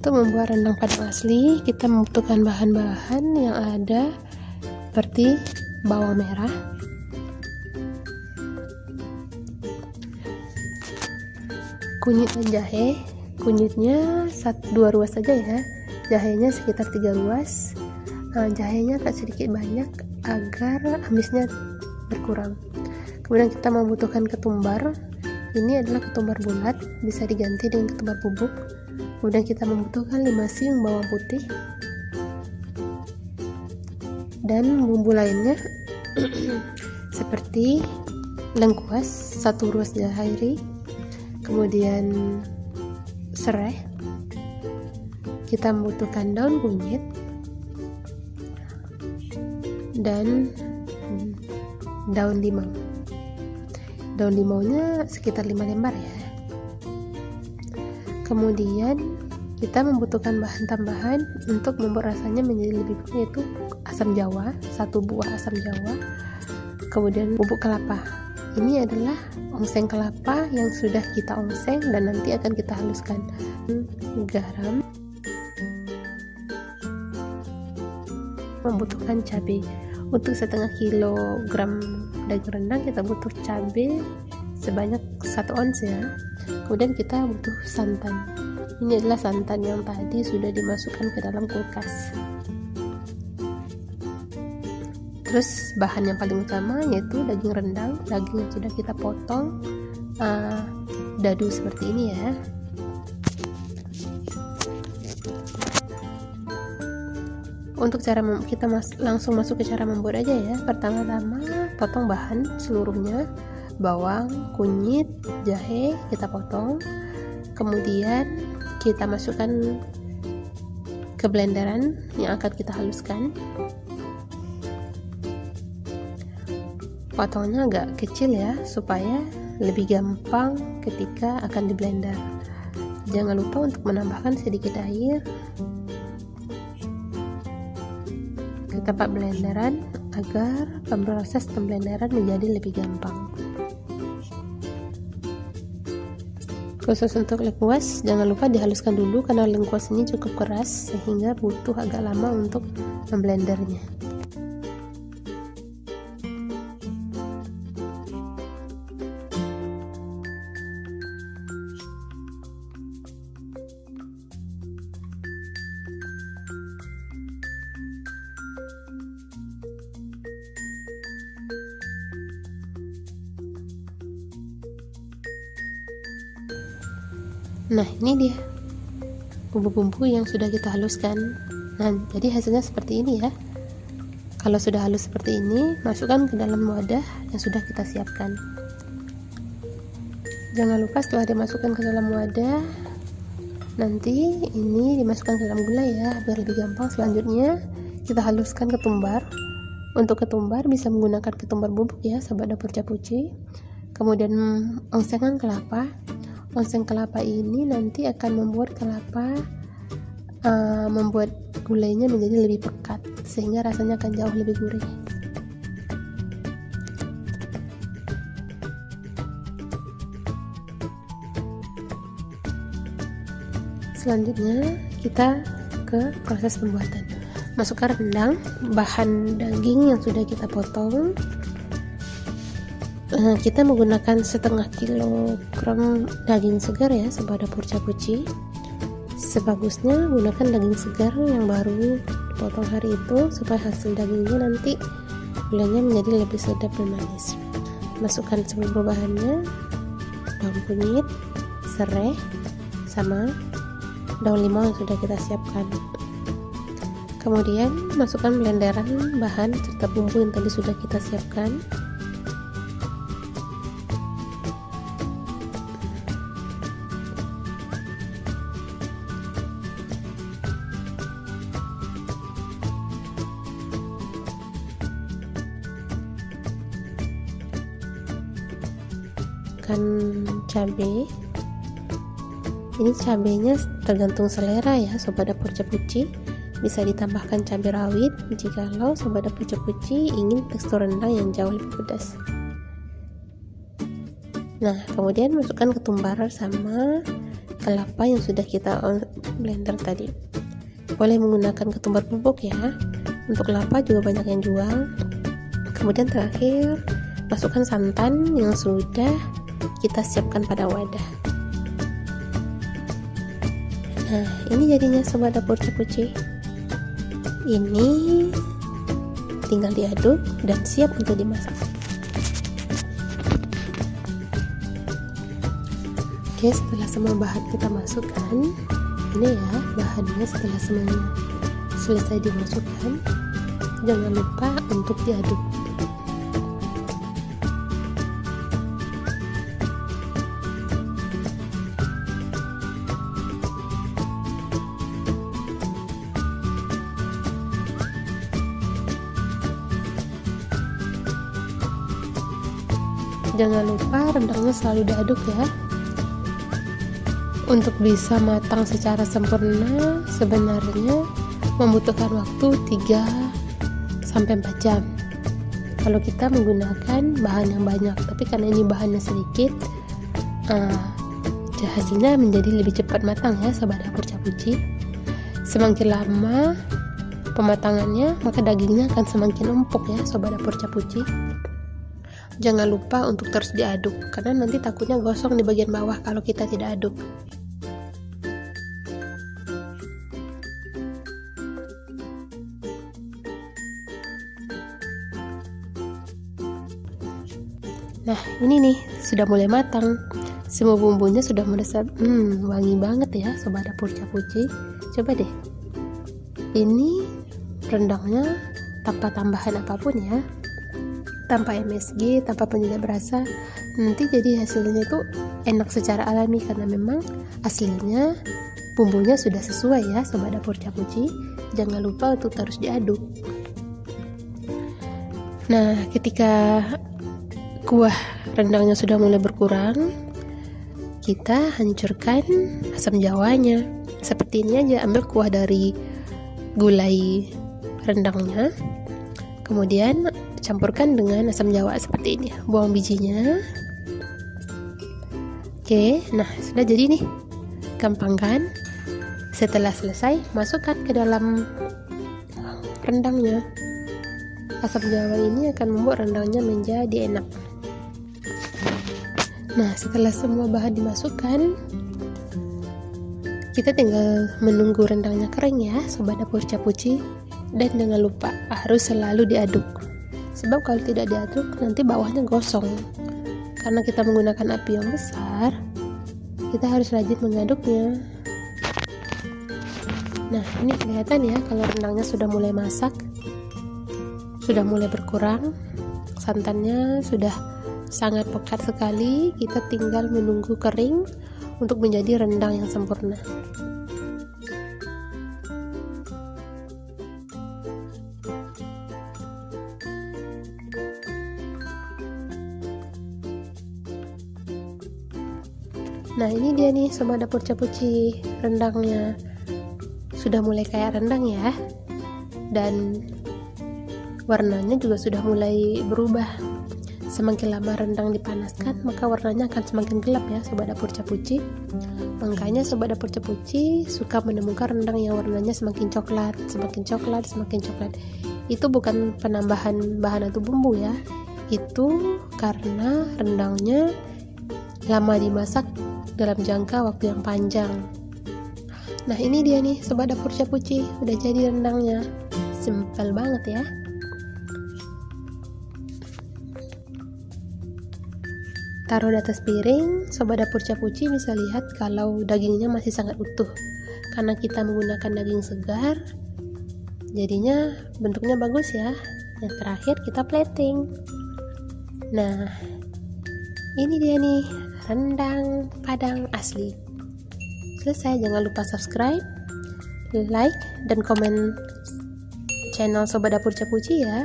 Untuk membuat rendang padang asli, kita membutuhkan bahan-bahan yang ada seperti bawang merah, kunyit dan jahe. Kunyitnya 2 ruas saja ya, jahenya sekitar 3 ruas. Jahenya agak sedikit banyak agar amisnya berkurang. Kemudian kita membutuhkan ketumbar. Ini adalah ketumbar bulat, bisa diganti dengan ketumbar bubuk. Kemudian kita membutuhkan 5 siung bawang putih dan bumbu lainnya seperti lengkuas 1 ruas jahari, kemudian serai. Kita membutuhkan daun kunyit dan daun limau. Daun limaunya sekitar 5 lembar ya. Kemudian kita membutuhkan bahan tambahan untuk membuat rasanya menjadi lebih baik, yaitu asam jawa, 1 buah asam jawa, kemudian bubuk kelapa. Ini adalah ongseng kelapa yang sudah kita ongseng dan nanti akan kita haluskan. Garam, membutuhkan cabai. Untuk setengah kilogram daging rendang kita butuh cabai sebanyak 1 ons ya. Kemudian kita butuh santan. Ini adalah santan yang tadi sudah dimasukkan ke dalam kulkas. Terus bahan yang paling utama yaitu daging rendang. Daging yang sudah kita potong dadu seperti ini ya. Untuk cara kita langsung masuk ke cara membuat aja ya. Pertama-tama potong bahan seluruhnya, bawang, kunyit, jahe kita potong, kemudian kita masukkan ke blenderan yang akan kita haluskan. Potongnya agak kecil ya supaya lebih gampang ketika akan di blender. Jangan lupa untuk menambahkan sedikit air ke tempat blenderan agar proses pemblenderan menjadi lebih gampang. Khusus untuk lengkuas, jangan lupa dihaluskan dulu karena lengkuas ini cukup keras sehingga butuh agak lama untuk memblendernya. Nah, ini dia bumbu-bumbu yang sudah kita haluskan. Nah, jadi hasilnya seperti ini ya. Kalau sudah halus seperti ini, masukkan ke dalam wadah yang sudah kita siapkan. Jangan lupa setelah dimasukkan ke dalam wadah, nanti ini dimasukkan ke dalam gula ya, biar lebih gampang. Selanjutnya kita haluskan ketumbar. Untuk ketumbar bisa menggunakan ketumbar bubuk ya, sahabat dapur Capuci. Kemudian ongsengan kelapa. Ongseng kelapa ini nanti akan membuat membuat gulainya menjadi lebih pekat sehingga rasanya akan jauh lebih gurih. Selanjutnya kita ke proses pembuatan. Masukkan rendang, bahan daging yang sudah kita potong. Kita menggunakan setengah kilogram daging segar ya, sahabat dapur Capuci. Sebagusnya gunakan daging segar yang baru dipotong hari itu supaya hasil dagingnya nanti gulanya menjadi lebih sedap dan manis. Masukkan seluruh bahannya, daun kunyit, serai, sama daun limau yang sudah kita siapkan. Kemudian masukkan blenderan bahan serta bumbu yang tadi sudah kita siapkan. Cabai, ini cabainya tergantung selera ya sobat dapur Capuci. Bisa ditambahkan cabai rawit jikalau sobat dapur Capuci ingin tekstur rendang yang jauh lebih pedas. Nah, kemudian masukkan ketumbar sama kelapa yang sudah kita blender tadi. Boleh menggunakan ketumbar bubuk ya. Untuk kelapa juga banyak yang jual. Kemudian terakhir masukkan santan yang sudah kita siapkan pada wadah. Nah, ini jadinya sobat dapur Capuci. Ini tinggal diaduk dan siap untuk dimasak. Oke, setelah semua bahan kita masukkan, ini ya bahannya setelah semuanya selesai dimasukkan, jangan lupa untuk diaduk. Jangan lupa rendangnya selalu diaduk ya. Untuk bisa matang secara sempurna sebenarnya membutuhkan waktu 3-4 jam kalau kita menggunakan bahan yang banyak, tapi karena ini bahannya sedikit, hasilnya menjadi lebih cepat matang ya sobat dapur Capuci. Semakin lama pematangannya, maka dagingnya akan semakin empuk ya sobat dapur Capuci. Jangan lupa untuk terus diaduk, karena nanti takutnya gosong di bagian bawah kalau kita tidak aduk. Nah, ini nih sudah mulai matang. Semua bumbunya sudah meresap. Wangi banget ya sobat dapur Capuci. Coba deh. Ini rendangnya tanpa tambahan apapun ya. Tanpa MSG, tanpa penyedap rasa, nanti jadi hasilnya itu enak secara alami karena memang aslinya bumbunya sudah sesuai ya sobat dapur Capuci. Jangan lupa untuk terus diaduk. Nah, ketika kuah rendangnya sudah mulai berkurang, kita hancurkan asam jawanya. Seperti ini aja, ambil kuah dari gulai rendangnya, kemudian campurkan dengan asam jawa seperti ini, buang bijinya. Oke, nah sudah jadi nih, gampang kan? Setelah selesai, masukkan ke dalam rendangnya. Asam jawa ini akan membuat rendangnya menjadi enak. Nah, setelah semua bahan dimasukkan, kita tinggal menunggu rendangnya kering ya sobat dapur Capuci. Dan jangan lupa harus selalu diaduk, sebab kalau tidak diaduk nanti bawahnya gosong. Karena kita menggunakan api yang besar, kita harus rajin mengaduknya. Nah, ini kelihatan ya kalau rendangnya sudah mulai masak, sudah mulai berkurang, santannya sudah sangat pekat sekali. Kita tinggal menunggu kering untuk menjadi rendang yang sempurna. Nah, ini dia nih sobat dapur Capuci, rendangnya sudah mulai kayak rendang ya, dan warnanya juga sudah mulai berubah. Semakin lama rendang dipanaskan, maka warnanya akan semakin gelap ya sobat dapur Capuci. Makanya sobat dapur Capuci suka menemukan rendang yang warnanya semakin coklat, semakin coklat, semakin coklat. Itu bukan penambahan bahan atau bumbu ya, itu karena rendangnya lama dimasak dalam jangka waktu yang panjang. Nah, ini dia nih sobat dapur Capuci, udah jadi rendangnya. Simpel banget ya. Taruh di atas piring, sobat dapur Capuci bisa lihat kalau dagingnya masih sangat utuh. Karena kita menggunakan daging segar, jadinya bentuknya bagus ya. Yang terakhir kita plating. Nah, ini dia nih rendang Padang asli. Selesai. Jangan lupa subscribe, like, dan komen channel sobat dapur Capuci ya.